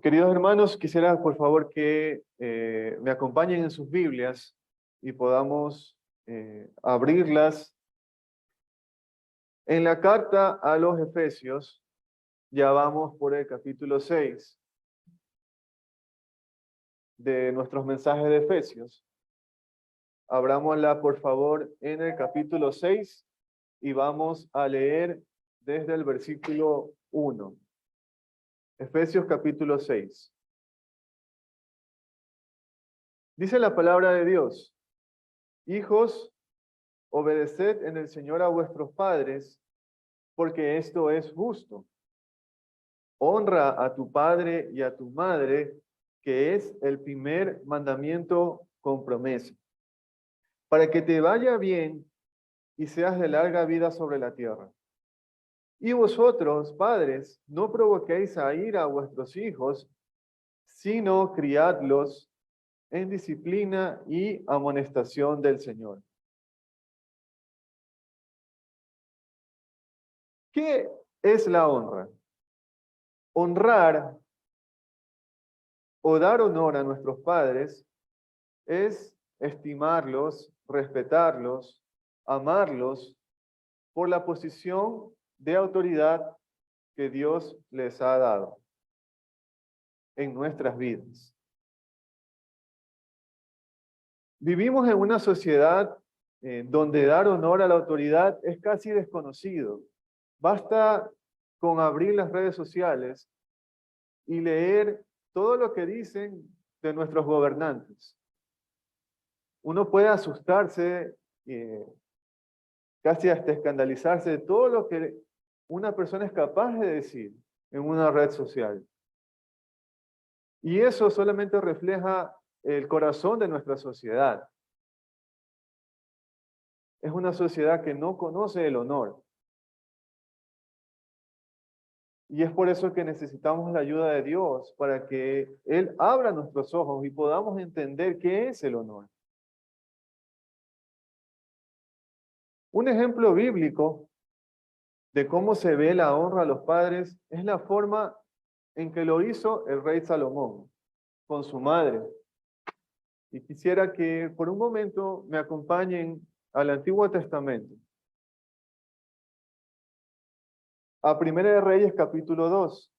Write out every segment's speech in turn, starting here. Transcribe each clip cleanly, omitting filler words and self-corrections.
Queridos hermanos, quisiera por favor que me acompañen en sus Biblias y podamos abrirlas en la carta a los Efesios. Ya vamos por el capítulo 6 de nuestros mensajes de Efesios. Abrámosla por favor en el capítulo 6 y vamos a leer desde el versículo 1. Efesios capítulo 6. Dice la palabra de Dios: Hijos, obedeced en el Señor a vuestros padres, porque esto es justo. Honra a tu padre y a tu madre, que es el primer mandamiento con promesa, para que te vaya bien y seas de larga vida sobre la tierra. Y vosotros, padres, no provoquéis a ira a vuestros hijos, sino criadlos en disciplina y amonestación del Señor. ¿Qué es la honra? Honrar o dar honor a nuestros padres es estimarlos, respetarlos, amarlos por la posición de autoridad que Dios les ha dado en nuestras vidas. Vivimos en una sociedad donde dar honor a la autoridad es casi desconocido. Basta con abrir las redes sociales y leer todo lo que dicen de nuestros gobernantes. Uno puede asustarse, casi hasta escandalizarse de todo lo que una persona es capaz de decir en una red social. Y eso solamente refleja el corazón de nuestra sociedad. Es una sociedad que no conoce el honor. Y es por eso que necesitamos la ayuda de Dios, para que Él abra nuestros ojos y podamos entender qué es el honor. Un ejemplo bíblico de cómo se ve la honra a los padres es la forma en que lo hizo el rey Salomón con su madre. Y quisiera que por un momento me acompañen al Antiguo Testamento, a Primera de Reyes capítulo 2.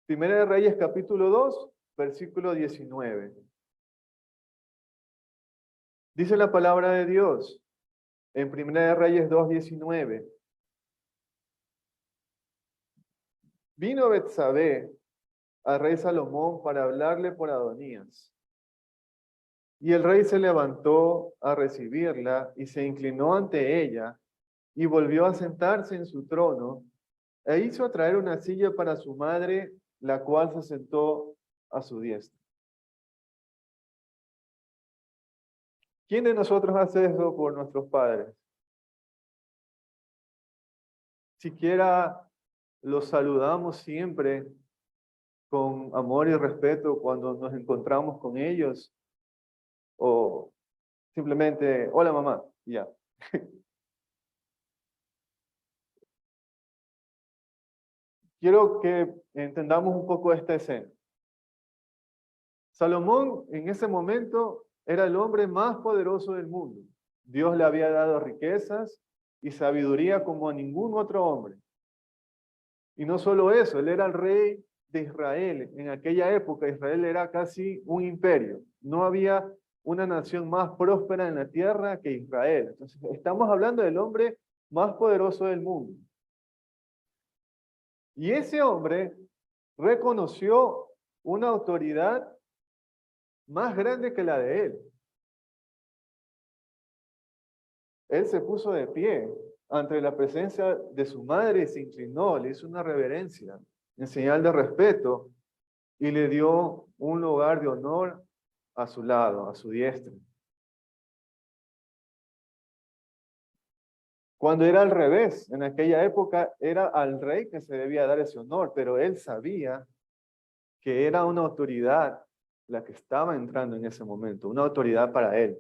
Primera de Reyes capítulo 2, versículo 19. Dice la palabra de Dios en Primera de Reyes 2:19. Vino Betsabé al rey Salomón para hablarle por Adonías. Y el rey se levantó a recibirla y se inclinó ante ella y volvió a sentarse en su trono e hizo traer una silla para su madre, la cual se sentó a su diestra. ¿Quién de nosotros hace eso por nuestros padres? Siquiera los saludamos siempre con amor y respeto cuando nos encontramos con ellos, o simplemente, hola mamá, y ya. Quiero que entendamos un poco esta escena. Salomón en ese momento era el hombre más poderoso del mundo. Dios le había dado riquezas y sabiduría como a ningún otro hombre. Y no solo eso, él era el rey de Israel. En aquella época Israel era casi un imperio. No había una nación más próspera en la tierra que Israel. Entonces, estamos hablando del hombre más poderoso del mundo. Y ese hombre reconoció una autoridad más grande que la de él. Él se puso de pie ante la presencia de su madre y se inclinó, le hizo una reverencia en señal de respeto y le dio un lugar de honor a su lado, a su diestra. Cuando era al revés, en aquella época era al rey que se debía dar ese honor, pero él sabía que era una autoridad la que estaba entrando en ese momento, una autoridad para él.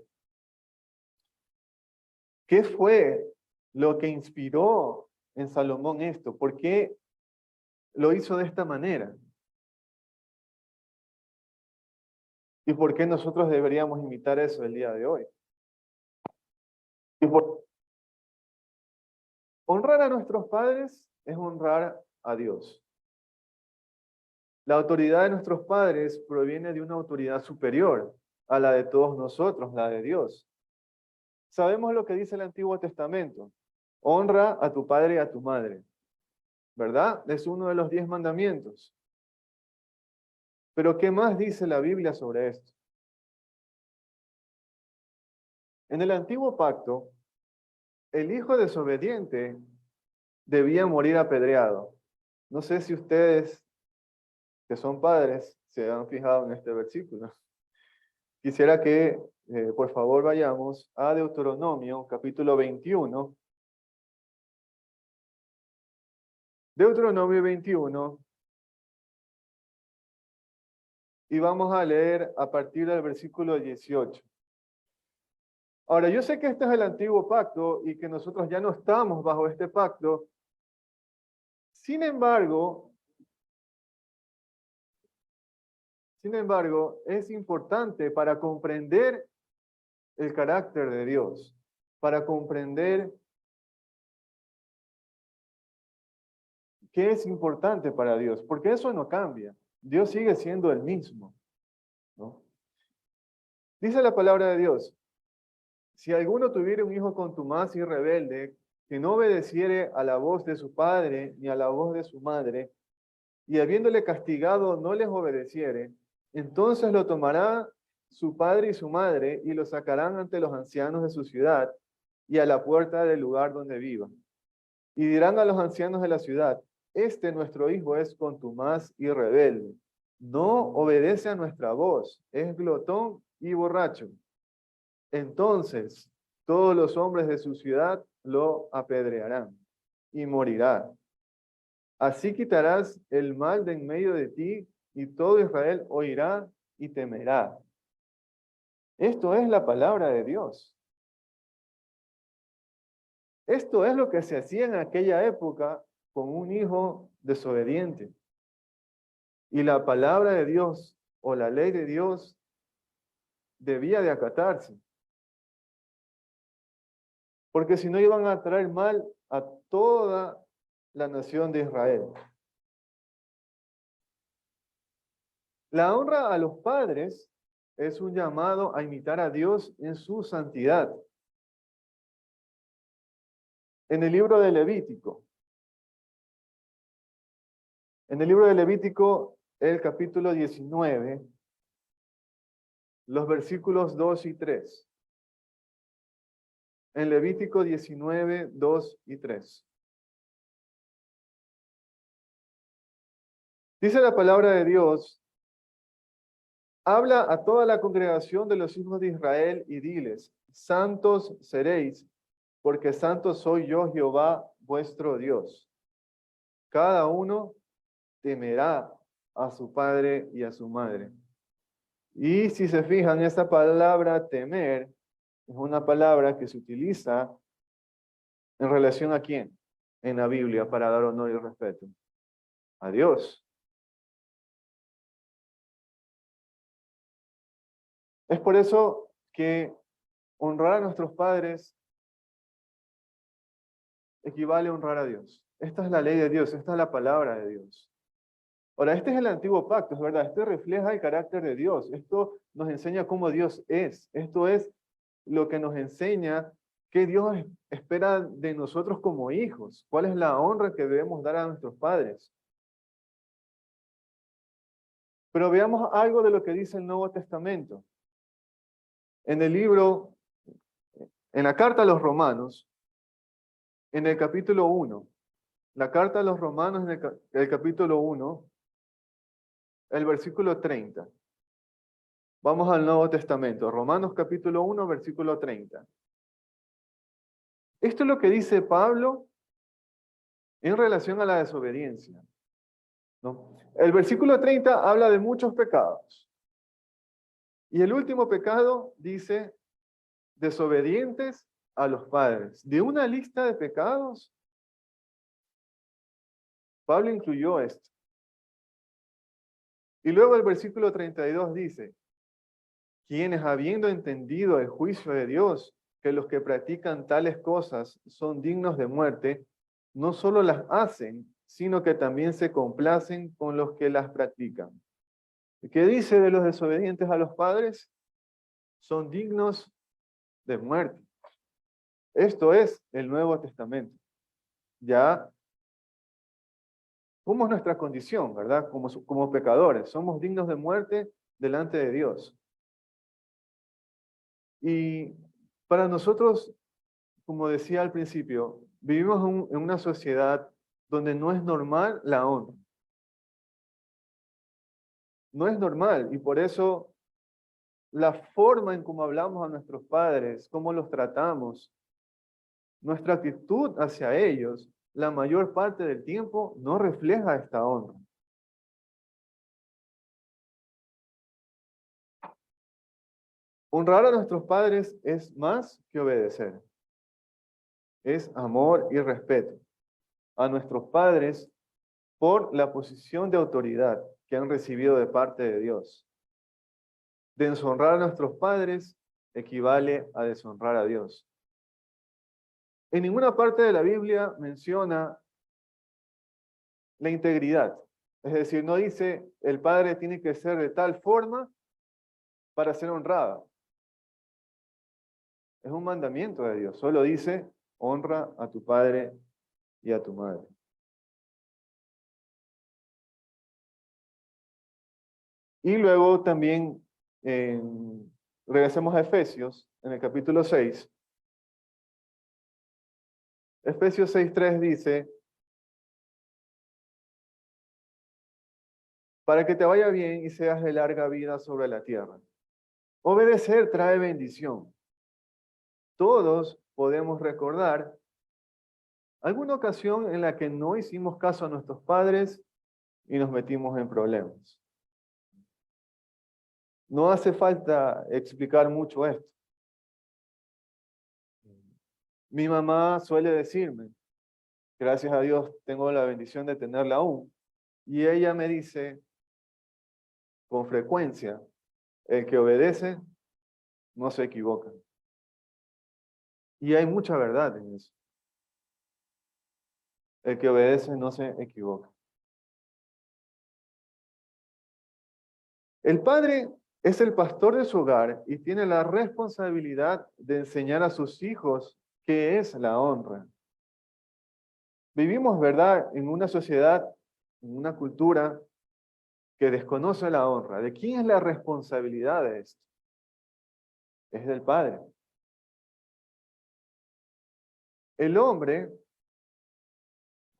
¿Qué fue lo que inspiró en Salomón esto? ¿Por qué lo hizo de esta manera? ¿Y por qué nosotros deberíamos imitar eso el día de hoy? Y honrar a nuestros padres es honrar a Dios. La autoridad de nuestros padres proviene de una autoridad superior a la de todos nosotros, la de Dios. Sabemos lo que dice el Antiguo Testamento. Honra a tu padre y a tu madre. ¿Verdad? Es uno de los 10 mandamientos. Pero ¿qué más dice la Biblia sobre esto? En el Antiguo Pacto, el hijo desobediente debía morir apedreado. No sé si ustedes, que son padres, se han fijado en este versículo. Quisiera que, por favor, vayamos a Deuteronomio, capítulo 21. Deuteronomio 21. Y vamos a leer a partir del versículo 18. Ahora, yo sé que este es el antiguo pacto y que nosotros ya no estamos bajo este pacto. Sin embargo, es importante para comprender el carácter de Dios, para comprender qué es importante para Dios, porque eso no cambia. Dios sigue siendo el mismo, ¿no? Dice la palabra de Dios: si alguno tuviera un hijo contumaz y rebelde, que no obedeciere a la voz de su padre ni a la voz de su madre, y habiéndole castigado no les obedeciere, entonces lo tomará su padre y su madre y lo sacarán ante los ancianos de su ciudad y a la puerta del lugar donde viva. Y dirán a los ancianos de la ciudad: este nuestro hijo es contumaz y rebelde, no obedece a nuestra voz, es glotón y borracho. Entonces todos los hombres de su ciudad lo apedrearán y morirá. Así quitarás el mal de en medio de ti, y todo Israel oirá y temerá. Esto es la palabra de Dios. Esto es lo que se hacía en aquella época con un hijo desobediente. Y la palabra de Dios o la ley de Dios debía de acatarse. Porque si no iban a traer mal a toda la nación de Israel. La honra a los padres es un llamado a imitar a Dios en su santidad. En el libro de Levítico, el capítulo 19, los versículos 2 y 3. En Levítico 19, 2 y 3. Dice la palabra de Dios: habla a toda la congregación de los hijos de Israel y diles: santos seréis, porque santo soy yo, Jehová, vuestro Dios. Cada uno temerá a su padre y a su madre. Y si se fijan, esa palabra temer es una palabra que se utiliza en relación a quién en la Biblia para dar honor y respeto. A Dios. Es por eso que honrar a nuestros padres equivale a honrar a Dios. Esta es la ley de Dios, esta es la palabra de Dios. Ahora, este es el antiguo pacto, es verdad, este refleja el carácter de Dios. Esto nos enseña cómo Dios es. Esto es lo que nos enseña qué Dios espera de nosotros como hijos. ¿Cuál es la honra que debemos dar a nuestros padres? Pero veamos algo de lo que dice el Nuevo Testamento. En el libro, en la carta a los Romanos, en el capítulo 1, la carta a los Romanos en el capítulo 1, el versículo 30. Vamos al Nuevo Testamento, Romanos capítulo 1, versículo 30. Esto es lo que dice Pablo en relación a la desobediencia, ¿no? El versículo 30 habla de muchos pecados. Y el último pecado dice: desobedientes a los padres. De una lista de pecados, Pablo incluyó esto. Y luego el versículo 32 dice, quienes habiendo entendido el juicio de Dios, que los que practican tales cosas son dignos de muerte, no solo las hacen, sino que también se complacen con los que las practican. ¿Qué dice de los desobedientes a los padres? Son dignos de muerte. Esto es el Nuevo Testamento. Ya, ¿cómo es nuestra condición, verdad? Como pecadores, somos dignos de muerte delante de Dios. Y para nosotros, como decía al principio, vivimos en una sociedad donde no es normal la honra. No es normal y por eso la forma en cómo hablamos a nuestros padres, cómo los tratamos, nuestra actitud hacia ellos, la mayor parte del tiempo no refleja esta honra. Honrar a nuestros padres es más que obedecer. Es amor y respeto a nuestros padres por la posición de autoridad que han recibido de parte de Dios. Deshonrar a nuestros padres equivale a deshonrar a Dios. En ninguna parte de la Biblia menciona la integridad. Es decir, no dice el padre tiene que ser de tal forma para ser honrado. Es un mandamiento de Dios. Solo dice honra a tu padre y a tu madre. Y luego también regresemos a Efesios, en el capítulo 6. Efesios 6:3 dice, para que te vaya bien y seas de larga vida sobre la tierra. Obedecer trae bendición. Todos podemos recordar alguna ocasión en la que no hicimos caso a nuestros padres y nos metimos en problemas. No hace falta explicar mucho esto. Mi mamá suele decirme, gracias a Dios tengo la bendición de tenerla aún, y ella me dice con frecuencia, el que obedece no se equivoca. Y hay mucha verdad en eso. El que obedece no se equivoca. El padre es el pastor de su hogar y tiene la responsabilidad de enseñar a sus hijos qué es la honra. Vivimos, ¿verdad?, en una sociedad, en una cultura que desconoce la honra. ¿De quién es la responsabilidad de esto? Es del padre. El hombre,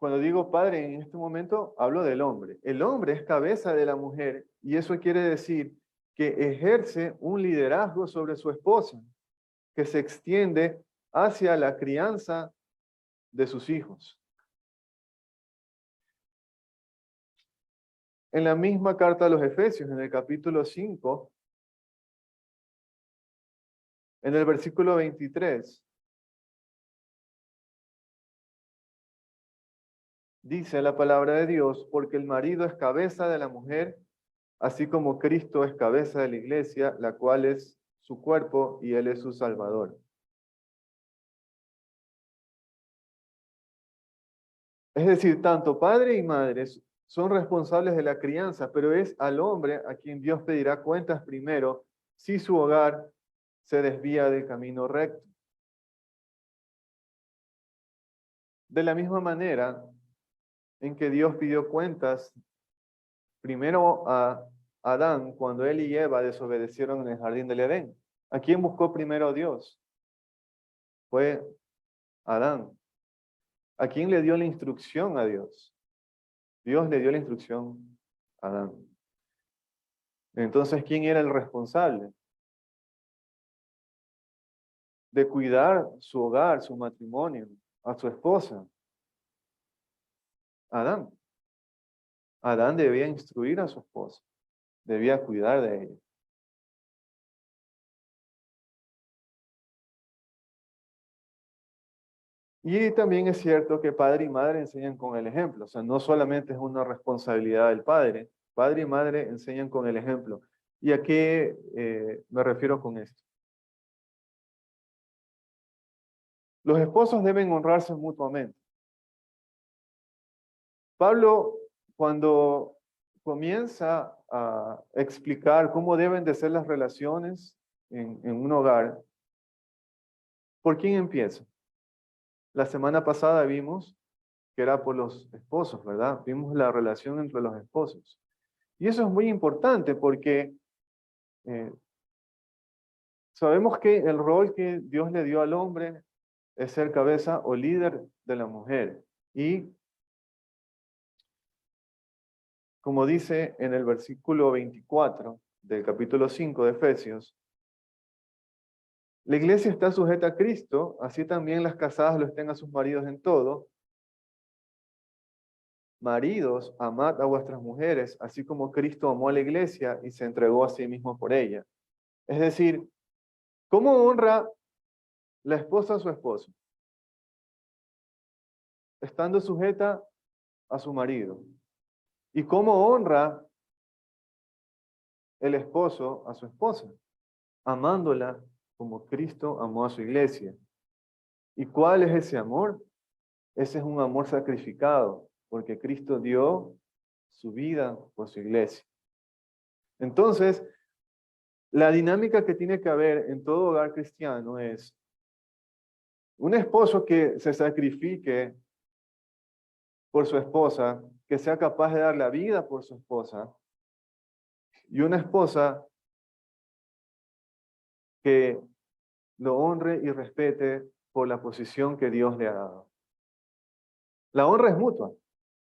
cuando digo padre en este momento, hablo del hombre. El hombre es cabeza de la mujer y eso quiere decir que ejerce un liderazgo sobre su esposa, que se extiende hacia la crianza de sus hijos. En la misma carta a los Efesios, en el capítulo 5, en el versículo 23, dice la palabra de Dios, porque el marido es cabeza de la mujer, así como Cristo es cabeza de la iglesia, la cual es su cuerpo y él es su salvador. Es decir, tanto padre y madre son responsables de la crianza, pero es al hombre a quien Dios pedirá cuentas primero si su hogar se desvía del camino recto. De la misma manera en que Dios pidió cuentas primero a Adán cuando él y Eva desobedecieron en el jardín del Edén. ¿A quién buscó primero Dios? Fue Adán. ¿A quién le dio la instrucción a Dios? Dios le dio la instrucción a Adán. Entonces, ¿quién era el responsable de cuidar su hogar, su matrimonio, a su esposa? Adán. Adán debía instruir a su esposa, debía cuidar de ella. Y también es cierto que padre y madre enseñan con el ejemplo. O sea, no solamente es una responsabilidad del padre. Padre y madre enseñan con el ejemplo. ¿Y a qué me refiero con esto? Los esposos deben honrarse mutuamente. Pablo, cuando comienza a explicar cómo deben de ser las relaciones en un hogar, ¿por quién empieza? La semana pasada vimos que era por los esposos, ¿verdad? Vimos la relación entre los esposos. Y eso es muy importante porque eh, sabemos que el rol que Dios le dio al hombre es ser cabeza o líder de la mujer. Y como dice en el versículo 24 del capítulo 5 de Efesios, la iglesia está sujeta a Cristo, así también las casadas lo estén a sus maridos en todo. Maridos, amad a vuestras mujeres, así como Cristo amó a la iglesia y se entregó a sí mismo por ella. Es decir, ¿cómo honra la esposa a su esposo? Estando sujeta a su marido. ¿Y cómo honra el esposo a su esposa? Amándola como Cristo amó a su iglesia. ¿Y cuál es ese amor? Ese es un amor sacrificado, porque Cristo dio su vida por su iglesia. Entonces, la dinámica que tiene que haber en todo hogar cristiano es un esposo que se sacrifique por su esposa, que sea capaz de dar la vida por su esposa, y una esposa que lo honre y respete por la posición que Dios le ha dado. La honra es mutua,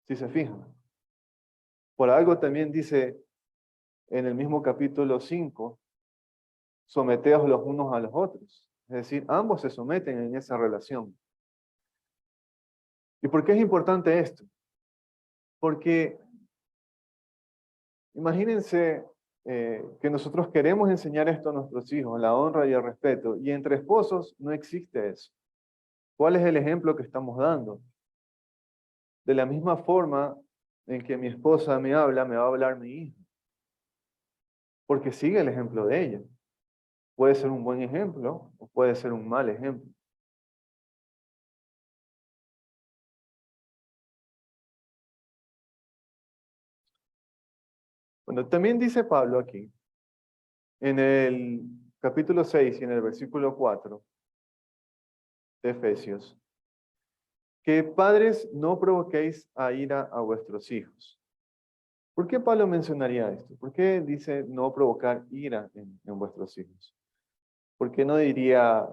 si se fijan. Por algo también dice en el mismo capítulo 5, someteos los unos a los otros. Es decir, ambos se someten en esa relación. ¿Y por qué es importante esto? Porque imagínense que nosotros queremos enseñar esto a nuestros hijos, la honra y el respeto, y entre esposos no existe eso. ¿Cuál es el ejemplo que estamos dando? De la misma forma en que mi esposa me habla, me va a hablar mi hijo, porque sigue el ejemplo de ella. Puede ser un buen ejemplo o puede ser un mal ejemplo. Bueno, también dice Pablo aquí, en el capítulo 6 y en el versículo 4 de Efesios, que padres no provoquéis a ira a vuestros hijos. ¿Por qué Pablo mencionaría esto? ¿Por qué dice no provocar ira en vuestros hijos? ¿Por qué no diría,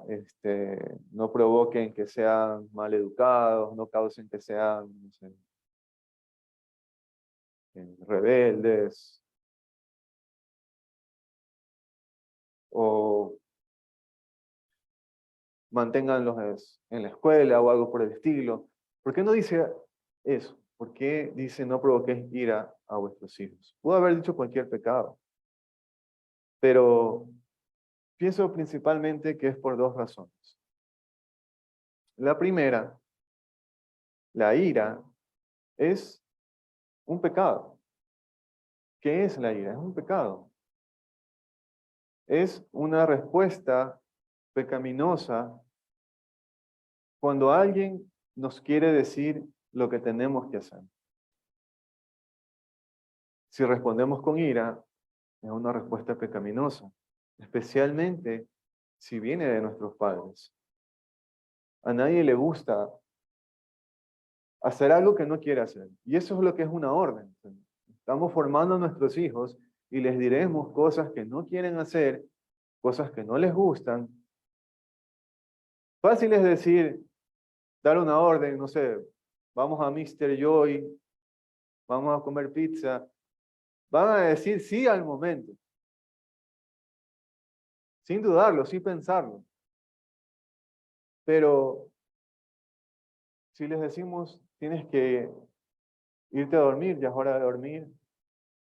no provoquen que sean mal educados, no causen que sean, no sé, rebeldes, o manténganlos en la escuela o algo por el estilo? ¿Por qué no dice eso? ¿Por qué dice no provoquéis ira a vuestros hijos? Pudo haber dicho cualquier pecado, pero pienso principalmente que es por dos razones. La primera, la ira es un pecado. ¿Qué es la ira? Es un pecado. Es una respuesta pecaminosa cuando alguien nos quiere decir lo que tenemos que hacer. Si respondemos con ira, es una respuesta pecaminosa, especialmente si viene de nuestros padres. A nadie le gusta hacer algo que no quiere hacer. Y eso es lo que es una orden. Estamos formando a nuestros hijos y les diremos cosas que no quieren hacer, cosas que no les gustan. Fácil es decir, dar una orden, no sé, vamos a Mr. Joy, vamos a comer pizza. Van a decir sí al momento, sin dudarlo, sin pensarlo. Pero si les decimos, tienes que irte a dormir, ya es hora de dormir,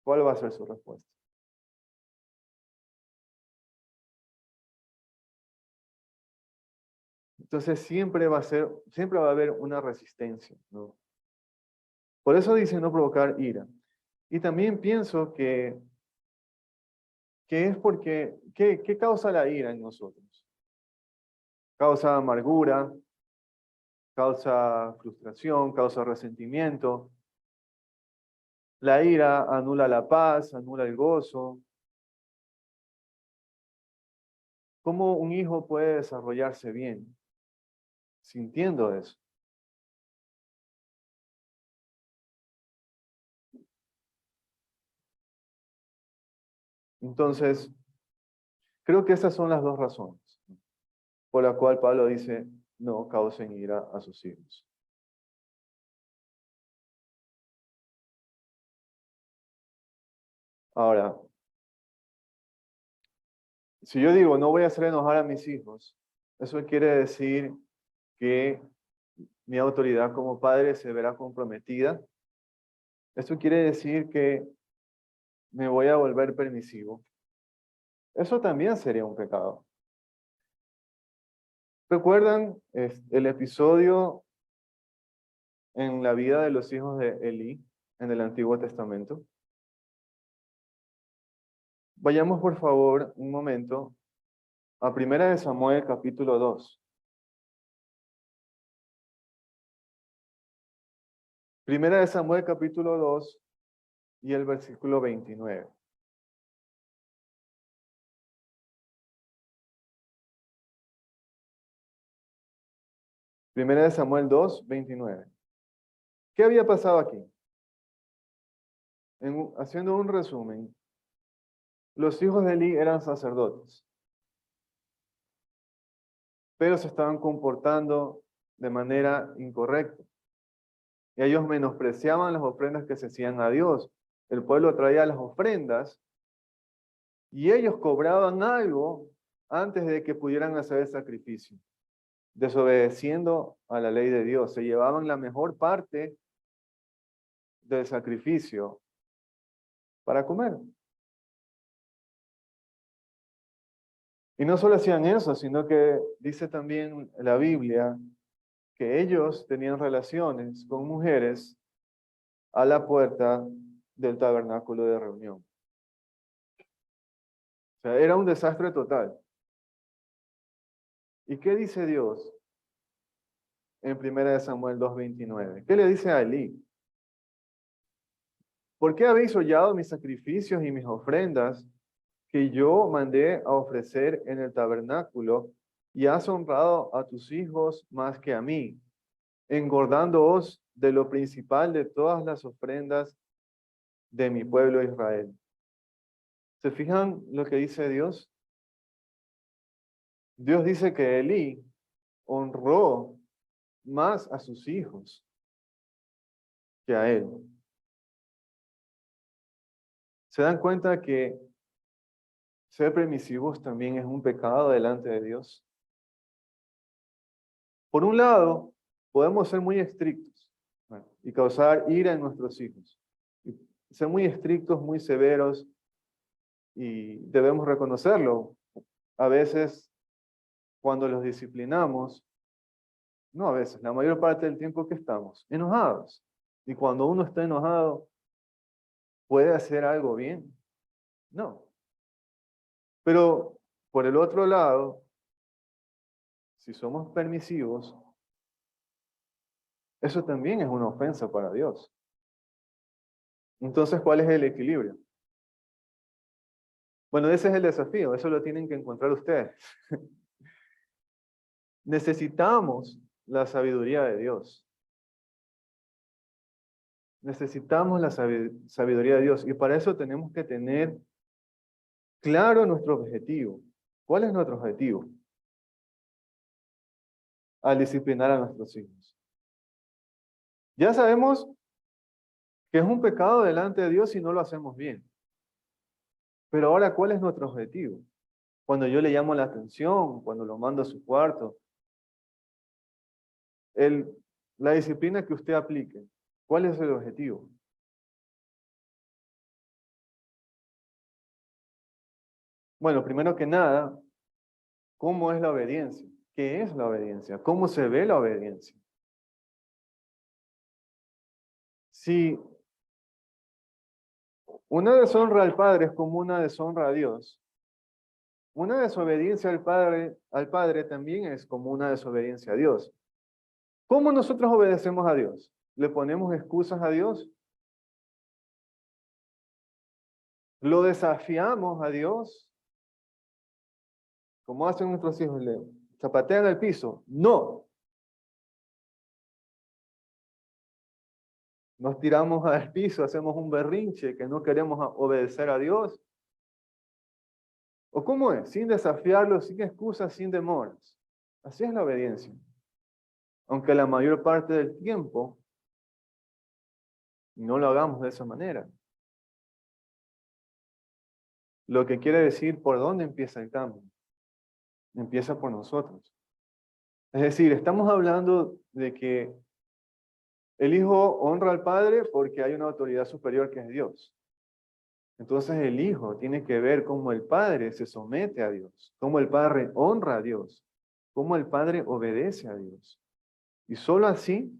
¿cuál va a ser su respuesta? Entonces siempre va a haber una resistencia, ¿no? Por eso dice no provocar ira. Y también pienso que es porque, ¿qué causa la ira en nosotros? Causa amargura, causa frustración, causa resentimiento. La ira anula la paz, anula el gozo. ¿Cómo un hijo puede desarrollarse bien sintiendo eso? Entonces, creo que esas son las dos razones por la cual Pablo dice no causen ira a sus hijos. Ahora, si yo digo no voy a hacer enojar a mis hijos, eso quiere decir que mi autoridad como padre se verá comprometida. Eso quiere decir que me voy a volver permisivo. Eso también sería un pecado. ¿Recuerdan el episodio en la vida de los hijos de Elí en el Antiguo Testamento? Vayamos por favor un momento a Primera de Samuel capítulo 2. Primera de Samuel capítulo 2 y el versículo 29. Primera de Samuel 2, 29. ¿Qué había pasado aquí? Haciendo un resumen, los hijos de Elí eran sacerdotes, pero se estaban comportando de manera incorrecta. Y ellos menospreciaban las ofrendas que se hacían a Dios. El pueblo traía las ofrendas y ellos cobraban algo antes de que pudieran hacer el sacrificio, desobedeciendo a la ley de Dios. Se llevaban la mejor parte del sacrificio para comer. Y no solo hacían eso, sino que dice también la Biblia que ellos tenían relaciones con mujeres a la puerta del tabernáculo de reunión. O sea, era un desastre total. ¿Y qué dice Dios en 1 Samuel 2:29? ¿Qué le dice a Elí? ¿Por qué habéis hollado mis sacrificios y mis ofrendas que yo mandé a ofrecer en el tabernáculo y has honrado a tus hijos más que a mí, engordándoos de lo principal de todas las ofrendas de mi pueblo Israel? ¿Se fijan lo que dice Dios? Dios dice que Elí honró más a sus hijos que a él. ¿Se dan cuenta que ser permisivos también es un pecado delante de Dios? Por un lado, podemos ser muy estrictos, ¿no?, y causar ira en nuestros hijos. Y ser muy estrictos, muy severos, y debemos reconocerlo. A veces, cuando los disciplinamos, no a veces, la mayor parte del tiempo que estamos enojados. Y cuando uno está enojado, ¿puede hacer algo bien? No. Pero por el otro lado, si somos permisivos, eso también es una ofensa para Dios. Entonces, ¿cuál es el equilibrio? Bueno, ese es el desafío, eso lo tienen que encontrar ustedes. Necesitamos la sabiduría de Dios. Necesitamos la sabiduría de Dios y para eso tenemos que tener claro nuestro objetivo. ¿Cuál es nuestro objetivo al disciplinar a nuestros hijos? Ya sabemos que es un pecado delante de Dios si no lo hacemos bien. Pero ahora, ¿cuál es nuestro objetivo? Cuando yo le llamo la atención, cuando lo mando a su cuarto, la disciplina que usted aplique, ¿cuál es el objetivo? Bueno, primero que nada, ¿cómo es la obediencia? qué es la obediencia, cómo se ve la obediencia. Si una deshonra al Padre es como una deshonra a Dios, una desobediencia al Padre también es como una desobediencia a Dios. ¿Cómo nosotros obedecemos a Dios? ¿Le ponemos excusas a Dios? ¿Lo desafiamos a Dios? ¿Cómo hacen nuestros hijos? ¿Le zapatean al piso? No. Nos tiramos al piso, hacemos un berrinche que no queremos obedecer a Dios. ¿O cómo es? Sin desafiarlo, sin excusas, sin demoras. Así es la obediencia. Aunque la mayor parte del tiempo no lo hagamos de esa manera. Lo que quiere decir por dónde empieza el cambio. Empieza por nosotros. Es decir, estamos hablando de que el Hijo honra al Padre porque hay una autoridad superior que es Dios. Entonces el Hijo tiene que ver cómo el Padre se somete a Dios, cómo el Padre honra a Dios, cómo el Padre obedece a Dios. Y solo así,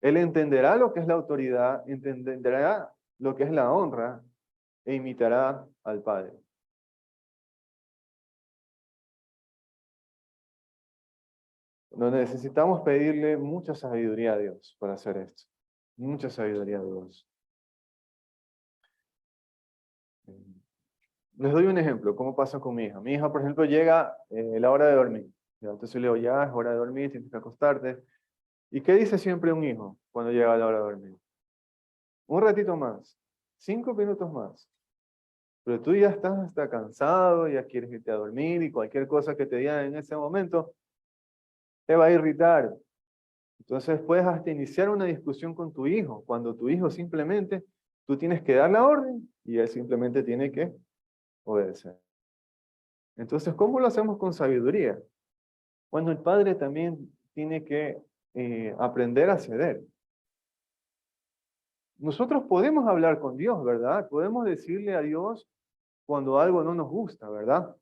Él entenderá lo que es la autoridad, entenderá lo que es la honra e imitará al Padre. No necesitamos pedirle mucha sabiduría a Dios para hacer esto. Mucha sabiduría a Dios. Les doy un ejemplo, ¿cómo pasa con mi hija? Mi hija, por ejemplo, llega la hora de dormir. Ya, entonces le digo, ya es hora de dormir, tienes que acostarte. ¿Y qué dice siempre un hijo cuando llega la hora de dormir? Un ratito más, 5 minutos más. Pero tú ya estás hasta cansado, ya quieres irte a dormir y cualquier cosa que te digan en ese momento te va a irritar. Entonces puedes hasta iniciar una discusión con tu hijo, cuando tu hijo simplemente, tú tienes que dar la orden y él simplemente tiene que obedecer. Entonces, ¿cómo lo hacemos con sabiduría? Bueno, el padre también tiene que aprender a ceder. Nosotros podemos hablar con Dios, ¿verdad? Podemos decirle a Dios cuando algo no nos gusta, ¿verdad?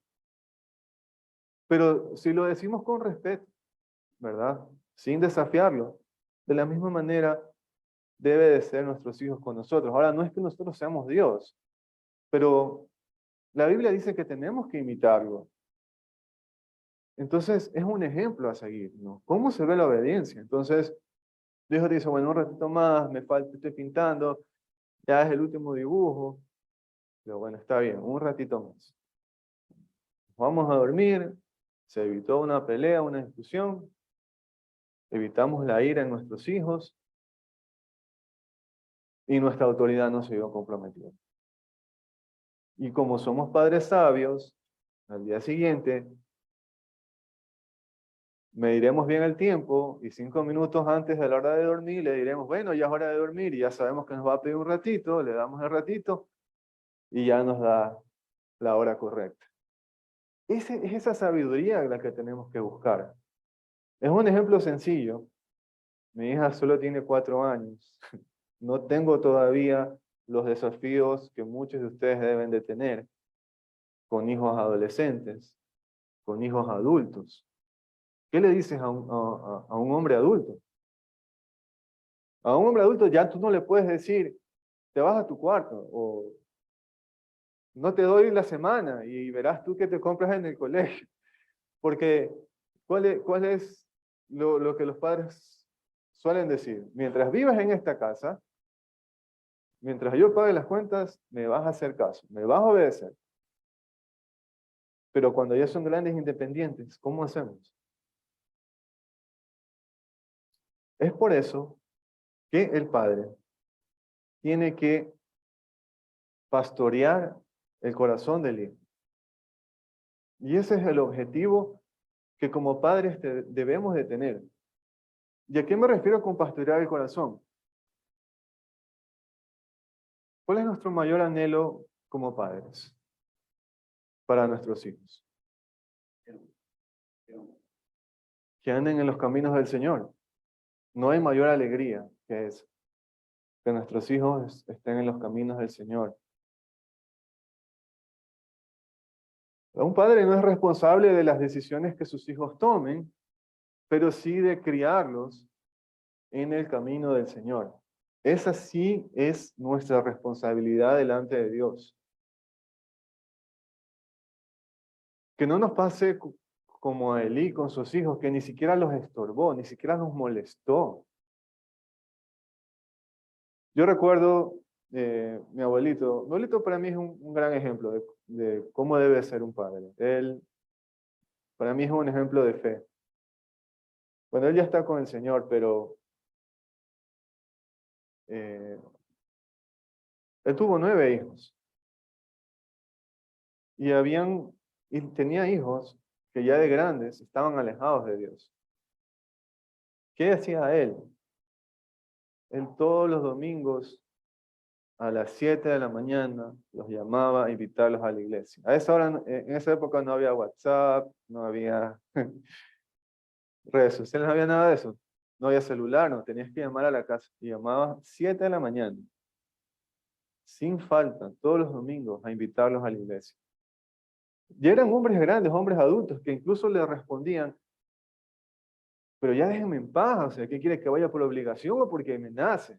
Pero si lo decimos con respeto, ¿verdad? Sin desafiarlo, de la misma manera debe de ser nuestros hijos con nosotros. Ahora, no es que nosotros seamos Dios, pero la Biblia dice que tenemos que imitarlo. Entonces, es un ejemplo a seguir, ¿no? ¿Cómo se ve la obediencia? Entonces, Dios dice, bueno, un ratito más, me falta, estoy pintando, ya es el último dibujo, pero bueno, está bien, un ratito más. Vamos a dormir, se evitó una pelea, una discusión, evitamos la ira en nuestros hijos y nuestra autoridad no se vio comprometida. Y como somos padres sabios, al día siguiente mediremos bien el tiempo y 5 minutos antes de la hora de dormir le diremos, bueno, ya es hora de dormir y ya sabemos que nos va a pedir un ratito, le damos el ratito y ya nos da la hora correcta. Es esa sabiduría la que tenemos que buscar. Es un ejemplo sencillo. Mi hija solo tiene 4 años. No tengo todavía los desafíos que muchos de ustedes deben de tener con hijos adolescentes, con hijos adultos. ¿Qué le dices a un hombre adulto? A un hombre adulto ya tú no le puedes decir, te vas a tu cuarto o no te doy la semana y verás tú que te compras en el colegio. Porque, ¿cuál es lo que los padres suelen decir? Mientras vivas en esta casa, mientras yo pague las cuentas, me vas a hacer caso, me vas a obedecer. Pero cuando ya son grandes independientes, ¿cómo hacemos? Es por eso que el padre tiene que pastorear el corazón del hijo. Y ese es el objetivo que como padres debemos de tener. ¿Y a qué me refiero con pastorear el corazón? ¿Cuál es nuestro mayor anhelo como padres para nuestros hijos? Que anden en los caminos del Señor. No hay mayor alegría que eso, que nuestros hijos estén en los caminos del Señor. Un padre no es responsable de las decisiones que sus hijos tomen, pero sí de criarlos en el camino del Señor. Esa sí es nuestra responsabilidad delante de Dios. Que no nos pase como a Elí con sus hijos, que ni siquiera los estorbó, ni siquiera los molestó. Yo recuerdo mi abuelito para mí es un gran ejemplo de cómo debe ser un padre. Él, para mí es un ejemplo de fe. Bueno, él ya está con el Señor, pero eh, él tuvo 9 hijos y tenía hijos que ya de grandes estaban alejados de Dios. ¿Qué hacía él? Él todos los domingos a las 7 de la mañana los llamaba a invitarlos a la iglesia. A esa hora, en esa época no había WhatsApp, no había redes sociales, no había nada de eso. No había celular, no tenías que llamar a la casa. Y llamaba 7 de la mañana, sin falta, todos los domingos a invitarlos a la iglesia. Y eran hombres grandes, hombres adultos, que incluso le respondían, pero ya déjenme en paz, o sea, ¿qué quiere que vaya por obligación o porque me nace?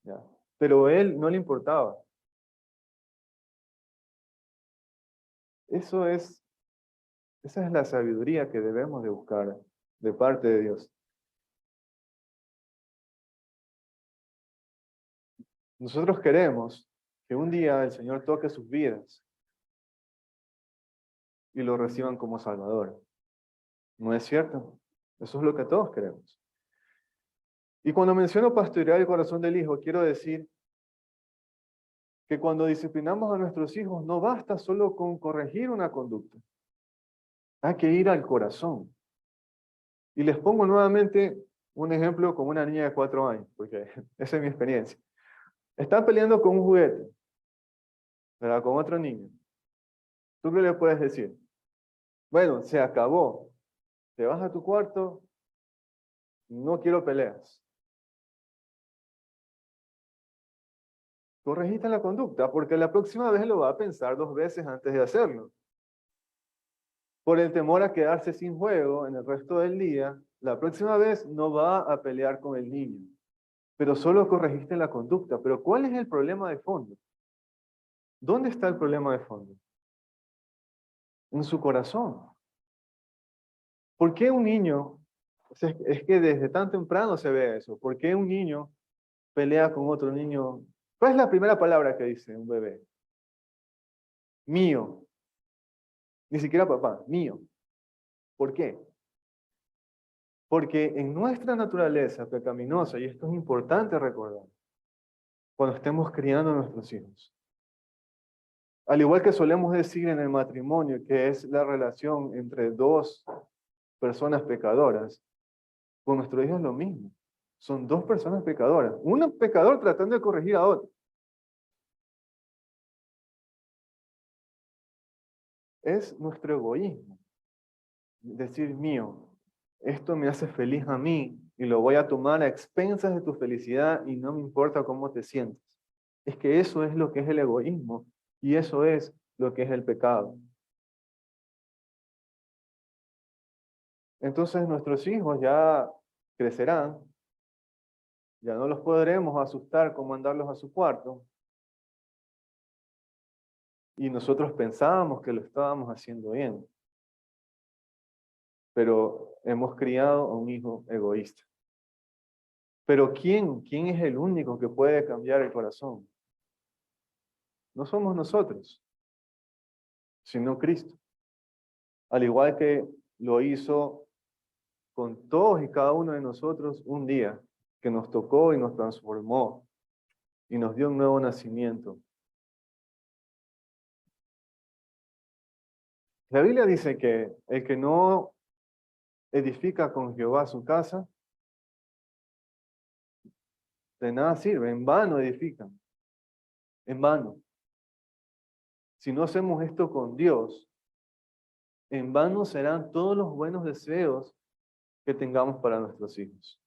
¿Ya? Pero él no le importaba. Eso es, esa es la sabiduría que debemos de buscar de parte de Dios. Nosotros queremos que un día el Señor toque sus vidas y lo reciban como Salvador. ¿No es cierto? Eso es lo que todos queremos. Y cuando menciono pastorear el corazón del hijo, quiero decir que cuando disciplinamos a nuestros hijos no basta solo con corregir una conducta. Hay que ir al corazón. Y les pongo nuevamente un ejemplo con una niña de 4 años, porque esa es mi experiencia. Está peleando con un juguete, ¿verdad? Con otro niño. ¿Tú qué le puedes decir? Bueno, se acabó. Te vas a tu cuarto, no quiero peleas. Corregiste la conducta, porque la próxima vez lo va a pensar 2 veces antes de hacerlo. Por el temor a quedarse sin juego en el resto del día, la próxima vez no va a pelear con el niño, pero solo corregiste la conducta. Pero ¿cuál es el problema de fondo? ¿Dónde está el problema de fondo? En su corazón. ¿Por qué un niño, o sea, es que desde tan temprano se ve eso, por qué un niño pelea con otro niño? ¿Cuál es la primera palabra que dice un bebé? Mío. Ni siquiera papá, mío. ¿Por qué? Porque en nuestra naturaleza pecaminosa, y esto es importante recordar, cuando estemos criando a nuestros hijos, al igual que solemos decir en el matrimonio, que es la relación entre 2 personas pecadoras, con nuestros hijos es lo mismo. Son 2 personas pecadoras. Un pecador tratando de corregir a otro. Es nuestro egoísmo. Decir mío, esto me hace feliz a mí y lo voy a tomar a expensas de tu felicidad y no me importa cómo te sientes. Es que eso es lo que es el egoísmo y eso es lo que es el pecado. Entonces nuestros hijos ya crecerán, ya no los podremos asustar con mandarlos a su cuarto y nosotros pensábamos que lo estábamos haciendo bien, pero hemos criado a un hijo egoísta. Pero ¿quién es el único que puede cambiar el corazón? No somos nosotros, sino Cristo. Al igual que lo hizo con todos y cada uno de nosotros un día, que nos tocó y nos transformó y nos dio un nuevo nacimiento. La Biblia dice que el que no edifica con Jehová su casa, de nada sirve, en vano edifican, en vano. Si no hacemos esto con Dios, en vano serán todos los buenos deseos que tengamos para nuestros hijos.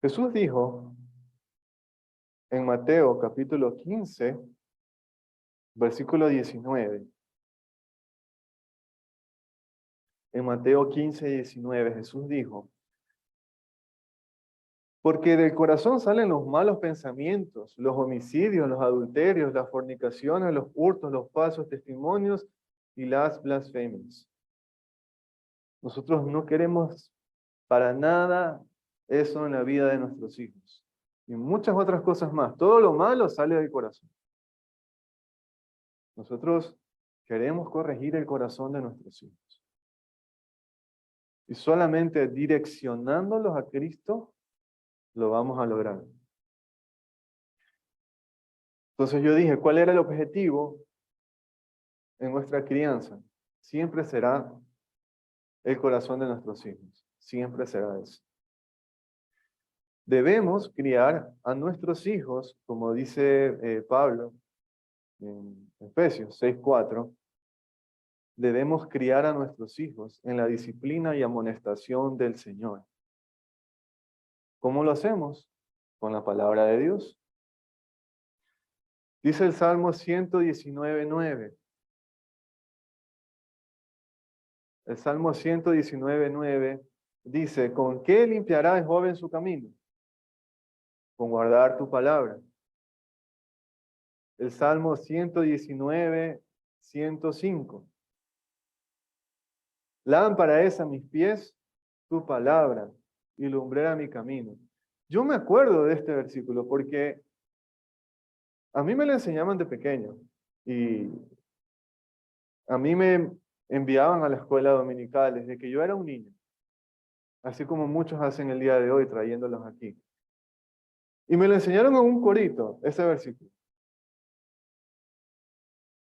Jesús dijo en Mateo capítulo 15, versículo 19. En Mateo 15, 19, Jesús dijo, porque del corazón salen los malos pensamientos, los homicidios, los adulterios, las fornicaciones, los hurtos, los falsos testimonios y las blasfemias. Nosotros no queremos para nada eso en la vida de nuestros hijos. Y muchas otras cosas más. Todo lo malo sale del corazón. Nosotros queremos corregir el corazón de nuestros hijos. Y solamente direccionándolos a Cristo lo vamos a lograr. Entonces yo dije, ¿cuál era el objetivo en nuestra crianza? Siempre será el corazón de nuestros hijos. Siempre será eso. Debemos criar a nuestros hijos, como dice Pablo en Efesios 6:4, debemos criar a nuestros hijos en la disciplina y amonestación del Señor. ¿Cómo lo hacemos? Con la palabra de Dios. Dice el Salmo 119:9. El Salmo 119:9 dice, ¿con qué limpiará el joven su camino? Con guardar tu palabra. El Salmo 119:105. Lámpara es a mis pies tu palabra y lumbrera mi camino. Yo me acuerdo de este versículo porque a mí me lo enseñaban de pequeño y a mí me enviaban a la escuela dominical desde que yo era un niño, así como muchos hacen el día de hoy trayéndolos aquí. Y me lo enseñaron en un corito, ese versículo.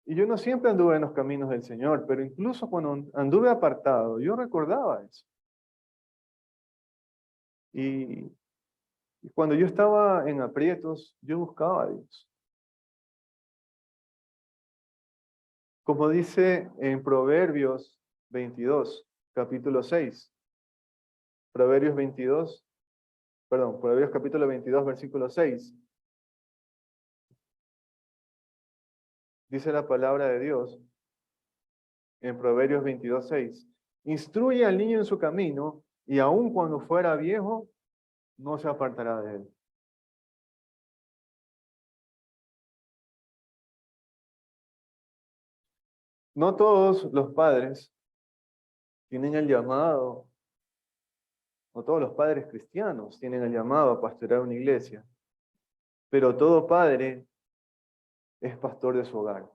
Y yo no siempre anduve en los caminos del Señor, pero incluso cuando anduve apartado, yo recordaba eso. Y cuando yo estaba en aprietos, yo buscaba a Dios. Como dice en Proverbios 22, capítulo 6. Proverbios capítulo 22, versículo 6. Dice la palabra de Dios en Proverbios 22, 6. Instruye al niño en su camino y aun cuando fuera viejo, no se apartará de él. No todos los padres tienen el llamado, no todos los padres cristianos tienen el llamado a pastorear una iglesia, pero todo padre es pastor de su hogar.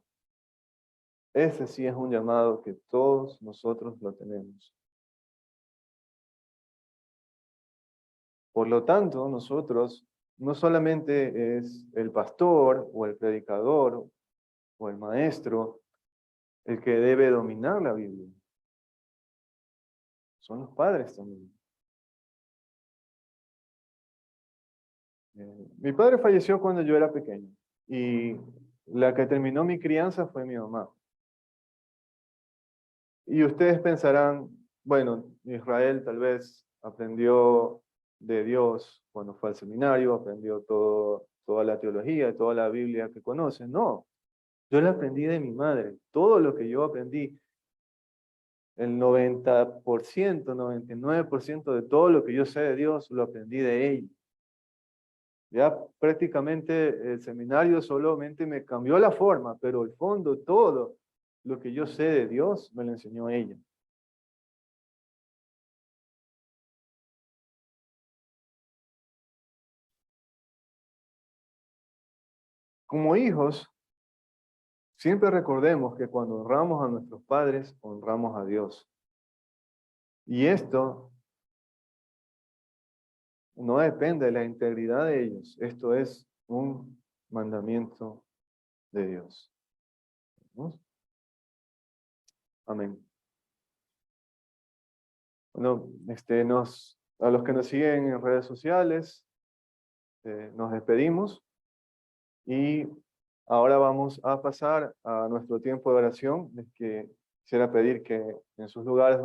Ese sí es un llamado que todos nosotros lo tenemos. Por lo tanto, nosotros no solamente es el pastor o el predicador o el maestro el que debe dominar la Biblia. Son los padres también. Mi padre falleció cuando yo era pequeño y la que terminó mi crianza fue mi mamá. Y ustedes pensarán, bueno, Israel tal vez aprendió de Dios cuando fue al seminario, aprendió toda la teología, toda la Biblia que conoce. No, yo la aprendí de mi madre. Todo lo que yo aprendí, el 90%, 99% de todo lo que yo sé de Dios, lo aprendí de ella. Ya prácticamente el seminario solamente me cambió la forma, pero el fondo, todo lo que yo sé de Dios, me lo enseñó ella. Como hijos, siempre recordemos que cuando honramos a nuestros padres, honramos a Dios. Y esto no depende de la integridad de ellos. Esto es un mandamiento de Dios. ¿No? Amén. Bueno, a los que nos siguen en redes sociales, nos despedimos y ahora vamos a pasar a nuestro tiempo de oración. Les que quisiera pedir que en sus lugares